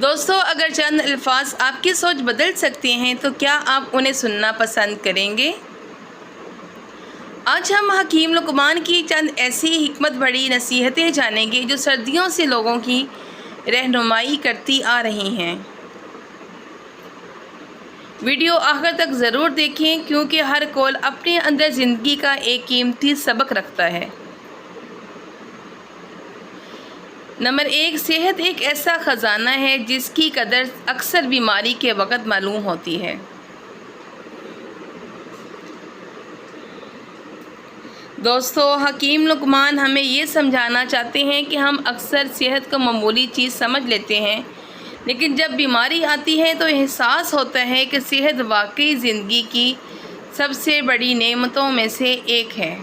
دوستو، اگر چند الفاظ آپ کی سوچ بدل سکتے ہیں تو کیا آپ انہیں سننا پسند کریں گے؟ آج ہم حکیم لقمان کی چند ایسی حکمت بھری نصیحتیں جانیں گے جو صدیوں سے لوگوں کی رہنمائی کرتی آ رہی ہیں۔ ویڈیو آخر تک ضرور دیکھیں کیونکہ ہر قول اپنے اندر زندگی کا ایک قیمتی سبق رکھتا ہے۔ نمبر 1، صحت ایک ایسا خزانہ ہے جس کی قدر اکثر بیماری کے وقت معلوم ہوتی ہے۔ دوستو، حکیم لقمان ہمیں یہ سمجھانا چاہتے ہیں کہ ہم اکثر صحت کو معمولی چیز سمجھ لیتے ہیں، لیکن جب بیماری آتی ہے تو احساس ہوتا ہے کہ صحت واقعی زندگی کی سب سے بڑی نعمتوں میں سے ایک ہے۔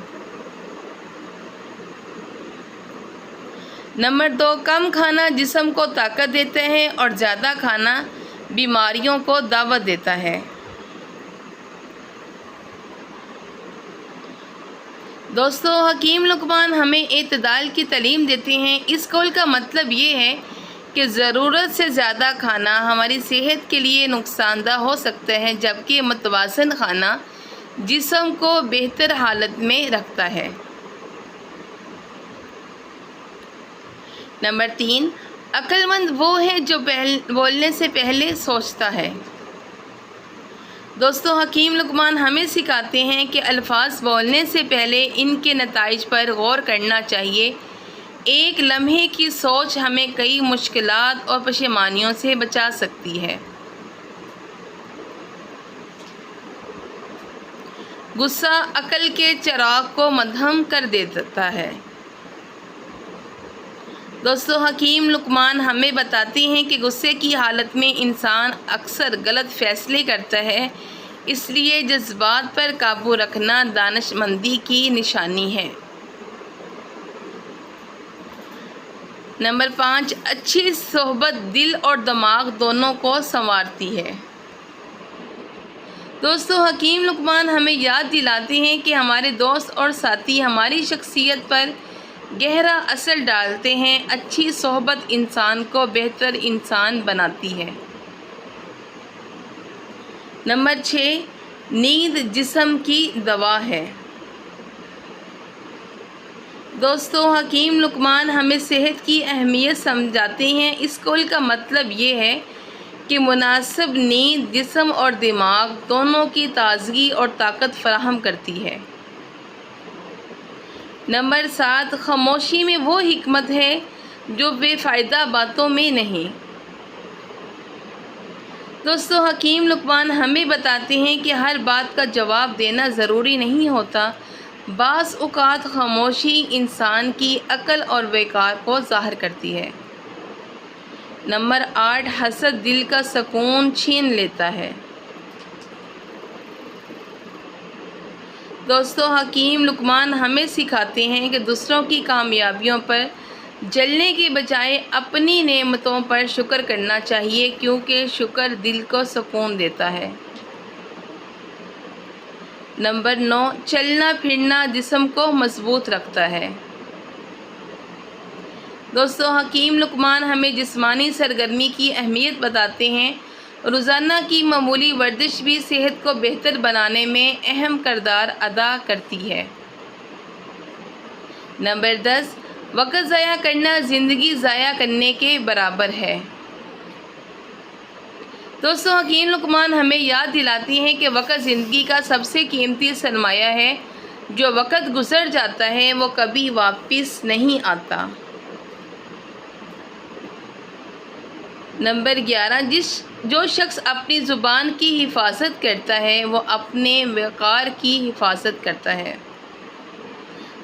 نمبر 2، کم کھانا جسم کو طاقت دیتا ہے اور زیادہ کھانا بیماریوں کو دعوت دیتا ہے۔ دوستو، حکیم لقمان ہمیں اعتدال کی تعلیم دیتے ہیں۔ اس قول کا مطلب یہ ہے کہ ضرورت سے زیادہ کھانا ہماری صحت کے لیے نقصان دہ ہو سکتا ہے، جبکہ متوازن کھانا جسم کو بہتر حالت میں رکھتا ہے۔ نمبر 3، عقل مند وہ ہے جو بولنے سے پہلے سوچتا ہے۔ دوستو، حکیم لقمان ہمیں سکھاتے ہیں کہ الفاظ بولنے سے پہلے ان کے نتائج پر غور کرنا چاہیے۔ ایک لمحے کی سوچ ہمیں کئی مشکلات اور پشیمانیوں سے بچا سکتی ہے۔ غصہ عقل کے چراغ کو مدھم کر دیتا ہے۔ دوستو، حکیم لقمان ہمیں بتاتے ہیں کہ غصے کی حالت میں انسان اکثر غلط فیصلے کرتا ہے، اس لیے جذبات پر قابو رکھنا دانش مندی کی نشانی ہے۔ نمبر 5، اچھی صحبت دل اور دماغ دونوں کو سنوارتی ہے۔ دوستو، حکیم لقمان ہمیں یاد دلاتے ہیں کہ ہمارے دوست اور ساتھی ہماری شخصیت پر گہرا اثر ڈالتے ہیں۔ اچھی صحبت انسان کو بہتر انسان بناتی ہے۔ نمبر 6، نیند جسم کی دوا ہے۔ دوستو، حکیم لقمان ہمیں صحت کی اہمیت سمجھاتے ہیں۔ اس قول کا مطلب یہ ہے کہ مناسب نیند جسم اور دماغ دونوں کی تازگی اور طاقت فراہم کرتی ہے۔ نمبر 7، خاموشی میں وہ حکمت ہے جو بے فائدہ باتوں میں نہیں۔ دوستو، حکیم لقمان ہمیں بتاتے ہیں کہ ہر بات کا جواب دینا ضروری نہیں ہوتا۔ بعض اوقات خاموشی انسان کی عقل اور وقار کو ظاہر کرتی ہے۔ نمبر 8، حسد دل کا سکون چھین لیتا ہے۔ دوستو، حکیم لقمان ہمیں سکھاتے ہیں کہ دوسروں کی کامیابیوں پر جلنے کے بجائے اپنی نعمتوں پر شکر کرنا چاہیے، کیونکہ شکر دل کو سکون دیتا ہے۔ نمبر 9، چلنا پھرنا جسم کو مضبوط رکھتا ہے۔ دوستو، حکیم لقمان ہمیں جسمانی سرگرمی کی اہمیت بتاتے ہیں۔ روزانہ کی معمولی ورزش بھی صحت کو بہتر بنانے میں اہم کردار ادا کرتی ہے۔ نمبر 10، وقت ضائع کرنا زندگی ضائع کرنے کے برابر ہے۔ دوستو، حکیم لقمان ہمیں یاد دلاتی ہیں کہ وقت زندگی کا سب سے قیمتی سرمایہ ہے۔ جو وقت گزر جاتا ہے وہ کبھی واپس نہیں آتا۔ نمبر 11، جو شخص اپنی زبان کی حفاظت کرتا ہے وہ اپنے وقار کی حفاظت کرتا ہے۔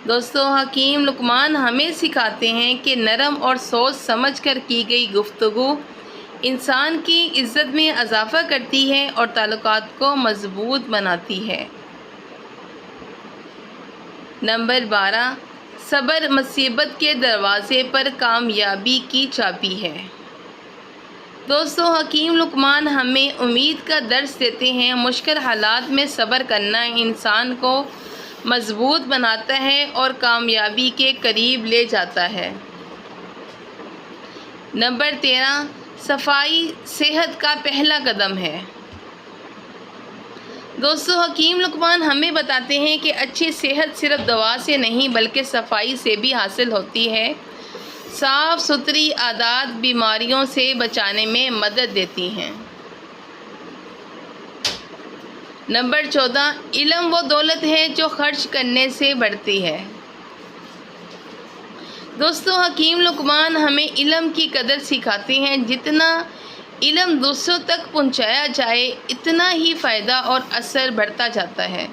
دوستو، حکیم لقمان ہمیں سکھاتے ہیں کہ نرم اور سوچ سمجھ کر کی گئی گفتگو انسان کی عزت میں اضافہ کرتی ہے اور تعلقات کو مضبوط بناتی ہے۔ نمبر 12، صبر مصیبت کے دروازے پر کامیابی کی چابی ہے۔ دوستو، حکیم لقمان ہمیں امید کا درس دیتے ہیں۔ مشکل حالات میں صبر کرنا انسان کو مضبوط بناتا ہے اور کامیابی کے قریب لے جاتا ہے۔ نمبر 13، صفائی صحت کا پہلا قدم ہے۔ دوستو حکیم لقمان ہمیں بتاتے ہیں کہ اچھی صحت صرف دوا سے نہیں بلکہ صفائی سے بھی حاصل ہوتی ہے۔ صاف ستھری عادات بیماریوں سے بچانے میں مدد دیتی ہیں۔ نمبر 14، علم وہ دولت ہے جو خرچ کرنے سے بڑھتی ہے۔ دوستو حکیم لقمان ہمیں علم کی قدر سکھاتے ہیں۔ جتنا علم دوسروں تک پہنچایا جائے اتنا ہی فائدہ اور اثر بڑھتا جاتا ہے۔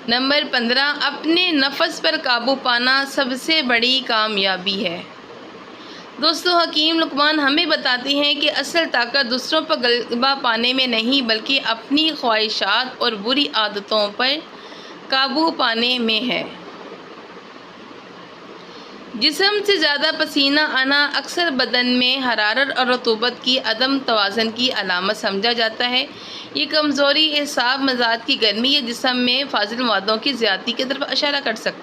نمبر 15، اپنے نفس پر قابو پانا سب سے بڑی کامیابی ہے۔ دوستو حکیم لقمان ہمیں بتاتے ہیں کہ اصل طاقت دوسروں پر غلبہ پانے میں نہیں بلکہ اپنی خواہشات اور بری عادتوں پر قابو پانے میں ہے۔ جسم سے زیادہ پسینہ آنا اکثر بدن میں حرارت اور رطوبت کی عدم توازن کی علامت سمجھا جاتا ہے۔ یہ کمزوری اعصاب مزاج کی گرمی یا جسم میں فاضل موادوں کی زیادتی کی طرف اشارہ کر سکتی ہے۔